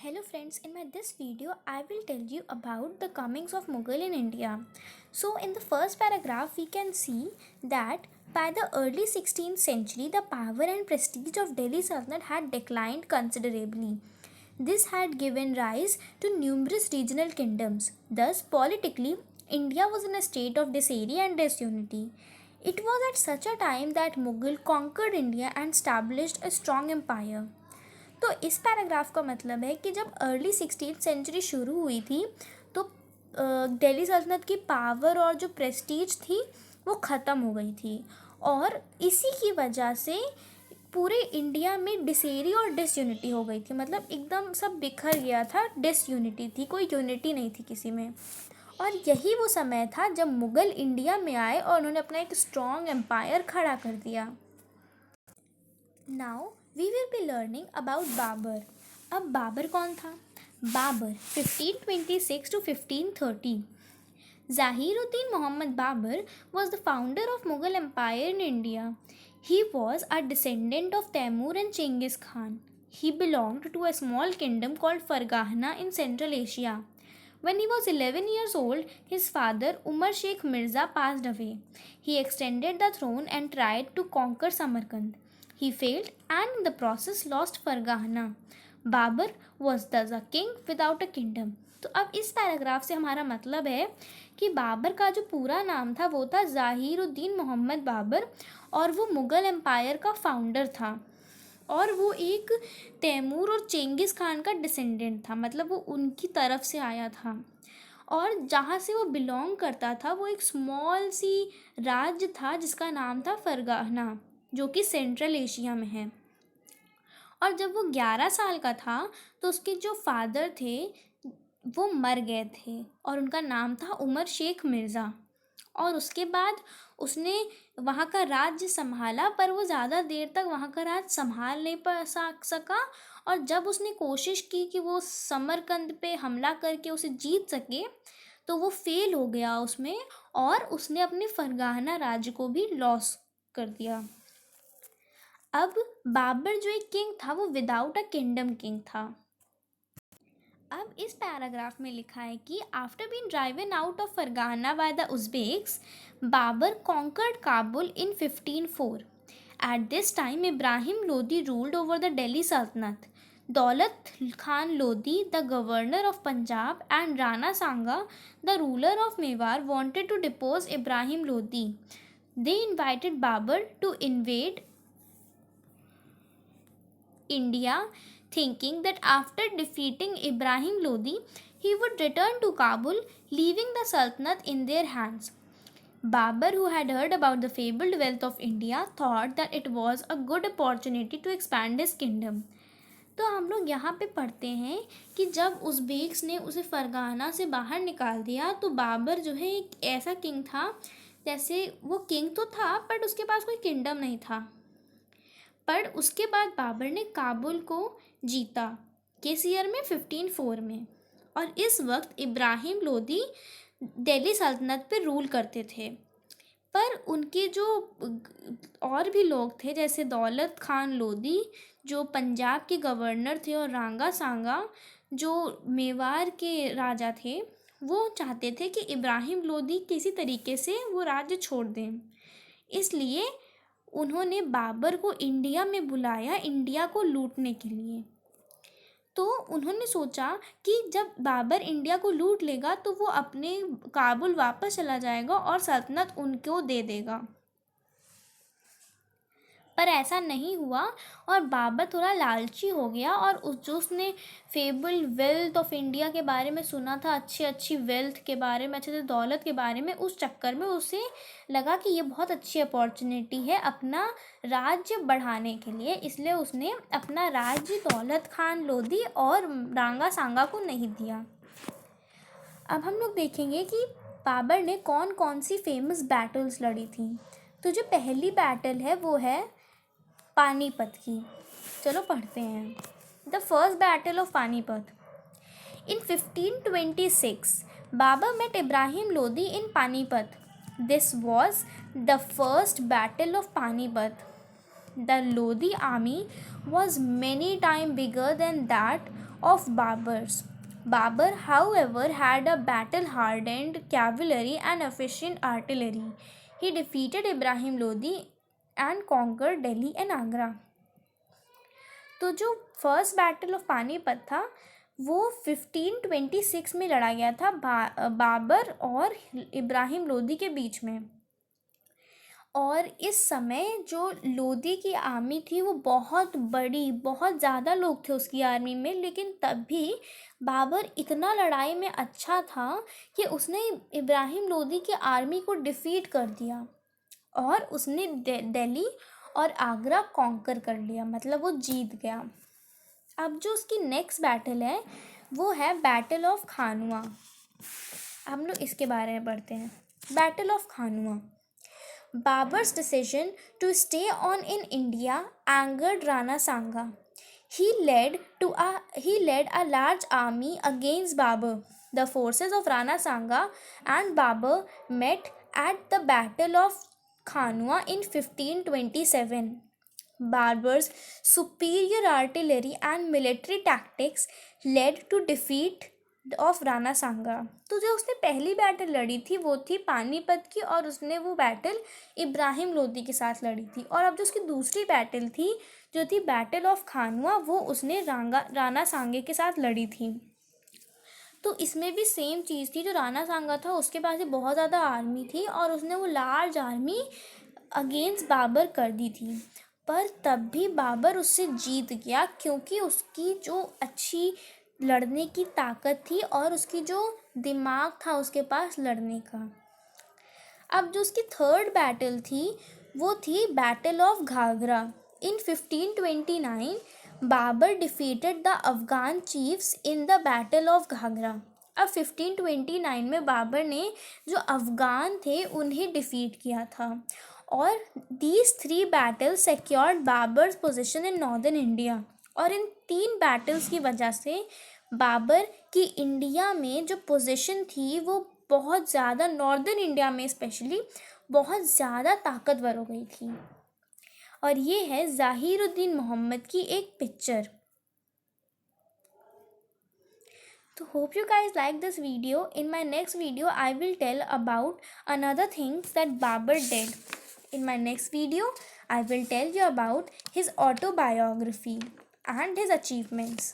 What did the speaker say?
Hello friends, in my this video I will tell you about the comings of Mughal in India. So in the first paragraph we can see that by the early 16th century the power and prestige of Delhi Sultanate had declined considerably. This had given rise to numerous regional kingdoms. Thus politically India was in a state of disarray and disunity. It was at such a time that Mughal conquered India and established a strong empire. तो इस paragraph का मतलब है कि जब early 16th century शुरू हुई थी तो दिल्ली सल्तनत की पावर और जो प्रेस्टीज थी वो ख़त्म हो गई थी और इसी की वजह से पूरे इंडिया में डिसेरी और डिसयूनिटी हो गई थी। मतलब एकदम सब बिखर गया था, डिसयूनिटी थी, कोई यूनिटी नहीं थी किसी में। और यही वो समय था जब मुग़ल इंडिया में आए और उन्होंने अपना एक स्ट्रॉन्ग एम्पायर खड़ा कर दिया। Now we will be learning about Babur. अब बाबर कौन था? Babar 1526 to 1530। Zahiruddin Muhammad Babur was the founder of Mughal Empire in India. He was a descendant of Taimur and Chengiz Khan. He belonged to a small kingdom called Fargana in Central Asia. When he was 11 years old, his father Umar Sheikh Mirza passed away. He extended the throne and tried to conquer Samarkand. He failed and in the process lost Fargana. Babar was thus a king without a kingdom. तो अब इस paragraph से हमारा मतलब है कि बाबर का जो पूरा नाम था वो था ज़ाहिरुद्दीन मोहम्मद बाबर और वो मुग़ल एम्पायर का फाउंडर था और वो एक तैमूर और चेंगिस खान का डिसेंडेंट था। मतलब वो उनकी तरफ से आया था और जहाँ से वो बिलोंग करता था वो एक स्मॉल सी राज्य था जिसका नाम था फरगाना, जो कि सेंट्रल एशिया में है। और जब वो 11 साल का था तो उसके जो फादर थे वो मर गए थे और उनका नाम था उमर शेख मिर्ज़ा। और उसके बाद उसने वहाँ का राज्य संभाला, पर वो ज़्यादा देर तक वहाँ का राज्य संभाल नहीं सका। और जब उसने कोशिश की कि वो समरकंद पे हमला करके उसे जीत सके तो वो फेल हो गया उसमें और उसने अपने फरगाना राज्य को भी लॉस कर दिया। अब बाबर जो एक किंग था वो विदाउट अ किंगडम किंग था। अब इस पैराग्राफ में लिखा है कि after being driven out of Fergana by the Uzbeks, Babur conquered Kabul in 1504। At this time Ibrahim Lodi ruled over the Delhi sultanate. Daulat Khan Lodi, the governor of Punjab, and Rana Sanga, the ruler of Mewar, wanted to depose Ibrahim Lodi. They invited Babur to invade India, thinking that after defeating Ibrahim Lodi, he would return to Kabul, leaving the Sultanate in their hands. Babur, who had heard about the fabled wealth of India, thought that it was a good opportunity to expand his kingdom. तो हम लोग यहाँ पे पढ़ते हैं कि जब Uzbeks ने उसे फरगाना से बाहर निकाल दिया तो बाबर जो है एक ऐसा किंग था, जैसे वो किंग तो था बट उसके पास कोई किंगडम नहीं था। पर उसके बाद बाबर ने काबुल को जीता किस ईयर में? 1504 में। और इस वक्त इब्राहिम लोदी दिल्ली सल्तनत पे रूल करते थे, पर उनके जो और भी लोग थे जैसे दौलत खान लोदी जो पंजाब के गवर्नर थे और रांगा सांगा जो मेवाड़ के राजा थे, वो चाहते थे कि इब्राहिम लोदी किसी तरीके से वो राज्य छोड़ दें। इसलिए उन्होंने बाबर को इंडिया में बुलाया इंडिया को लूटने के लिए। तो उन्होंने सोचा कि जब बाबर इंडिया को लूट लेगा तो वो अपने काबुल वापस चला जाएगा और सल्तनत उनको दे देगा, पर ऐसा नहीं हुआ और बाबर थोड़ा लालची हो गया और जो उसने फेबल वेल्थ ऑफ इंडिया के बारे में सुना था, अच्छी वेल्थ के बारे में, अच्छे से दौलत के बारे में, उस चक्कर में उसे लगा कि ये बहुत अच्छी अपॉर्चुनिटी है अपना राज्य बढ़ाने के लिए। इसलिए उसने अपना राज्य दौलत खान लोदी और रांगा सांगा को नहीं दिया। अब हम लोग देखेंगे कि बाबर ने कौन कौन सी फेमस बैटल्स लड़ी थी। तो जो पहली बैटल है वो है पानीपत की। चलो पढ़ते हैं। The first battle of Panipat. In 1526 Babur met Ibrahim Lodi in Panipat. This was the first battle of Panipat. The Lodi army was many times bigger than that of Babur's. Babur, however, had a battle-hardened cavalry and efficient artillery. He defeated Ibrahim Lodi and conquered Delhi and Agra. तो जो first battle of Panipat था वो 1526 में लड़ा गया था बाबर और इब्राहिम लोदी के बीच में। और इस समय जो लोदी की आर्मी थी वो बहुत बड़ी, बहुत ज़्यादा लोग थे उसकी आर्मी में, लेकिन तब भी बाबर इतना लड़ाई में अच्छा था कि उसने इब्राहिम लोदी की आर्मी को डिफीट कर दिया और उसने दिल्ली और आगरा कॉन्कर कर लिया, मतलब वो जीत गया। अब जो उसकी नेक्स्ट बैटल है वो है बैटल ऑफ खानुआ। हम लोग इसके बारे में पढ़ते हैं। Battle of Khanwa. Babur's decision to stay on in India angered Rana Sanga. He led a large army against Babur. The forces of Rana Sanga and Babur met at the Battle of Khanua in 1527. Babur's superior artillery and military tactics led to defeat of Rana Sanga. तो जो उसने पहली battle लड़ी थी वो थी पानीपत की और उसने वो बैटल इब्राहिम लोदी के साथ लड़ी थी. और अब जो उसकी दूसरी बैटल थी जो थी बैटल ऑफ खानुआ वो उसने राणा सांगे के साथ लड़ी थी. तो इसमें भी सेम चीज़ थी. जो राणा सांगा था उसके पास भी बहुत ज़्यादा आर्मी थी और उसने वो लार्ज आर्मी अगेंस्ट बाबर कर दी थी, पर तब भी बाबर उससे जीत गया क्योंकि उसकी जो अच्छी लड़ने की ताकत थी और उसकी जो दिमाग था उसके पास लड़ने का. अब जो उसकी थर्ड बैटल थी वो थी battle of Ghaghra. In 1529 Babur defeated the Afghan chiefs in the battle of Ghaghra. अब 1529 में बाबर ने जो अफगान थे उन्हें डिफीट किया था और these 3 battles secured Babar's position in northern India. और इन 3 बैटल्स की वजह से बाबर की इंडिया में जो पोजीशन थी वो बहुत ज़्यादा, नॉर्दर्न इंडिया में स्पेशली बहुत ज़्यादा ताकतवर हो गई थी. और ये है ज़ाहिरुद्दीन मोहम्मद की एक पिक्चर. तो hope you guys like this video. In my next video I will tell about another things that Babur did. In my next video I will tell you about his autobiography and his achievements.